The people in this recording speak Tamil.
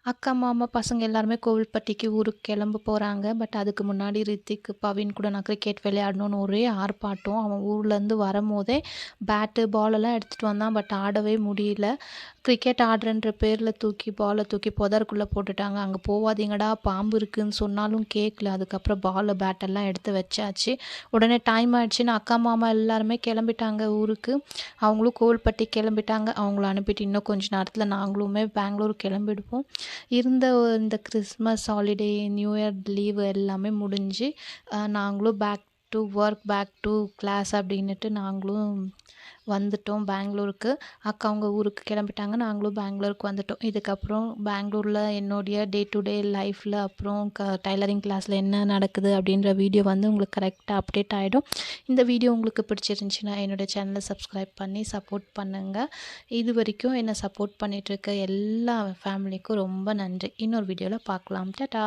அக்கா, மாமா பசங்க எல்லாருமே கோவில்பட்டிக்கு ஊருக்கு கிளம்ப போறாங்க. பட் அதுக்கு முன்னாடி ரித்திக், பவின் கூட நான் கிரிக்கெட் விளையாடணும்னு ஒரே ஆர்ப்பாட்டம். அவன் ஊர்லேருந்து வரும்போதே பேட்டு, பால் எல்லாம் எடுத்துகிட்டு வந்தான். பட் ஆடவே முடியல. கிரிக்கெட் ஆடுறன்ற பேரில் பாலை தூக்கி புதருக்குள்ளே போட்டுட்டாங்க. அங்கே போகாதீங்கடா பாம்பு இருக்குன்னு சொன்னாலும் கேட்கல. அதுக்கப்புறம் பால், பேட்டெல்லாம் எடுத்து வச்சாச்சு. உடனே டைம் ஆயிடுச்சுன்னு அக்கா, மாமா எல்லாருமே கிளம்பிட்டாங்க ஊருக்கு. அவங்களும் கோவில்பட்டி கிளம்பிட்டாங்க. அவங்கள அனுப்பிட்டு இன்னும் கொஞ்சம் நேரத்தில் நாங்களுமே பெங்களூர் கிளம்பிடுவோம். இந்த Christmas holiday, new year leave எல்லாமே முடிஞ்சு நாங்களும் back to work, back to class அப்படின்னுட்டு நாங்களும் வந்துட்டோம் பெங்களூருக்கு. அக்கா அவங்க ஊருக்கு கிளம்பிட்டாங்க. நாங்களும் பெங்களூருக்கு வந்துட்டோம். இதுக்கப்புறம் பெங்களூரில் என்னுடைய டே டு டே லைஃப்பில் அப்புறம் டைலரிங் கிளாஸில் என்ன நடக்குது அப்படின்ற வீடியோ வந்து உங்களுக்கு கரெக்டாக அப்டேட் ஆகிடும். இந்த வீடியோ உங்களுக்கு பிடிச்சிருந்துச்சின்னா என்னோடய சேனலை சப்ஸ்கிரைப் பண்ணி சப்போர்ட் பண்ணுங்கள். இது வரைக்கும் என்னை சப்போர்ட் பண்ணிகிட்ருக்க எல்லா ஃபேமிலிக்கும் ரொம்ப நன்றி. இன்னொரு வீடியோவில் பார்க்கலாம். டாடா.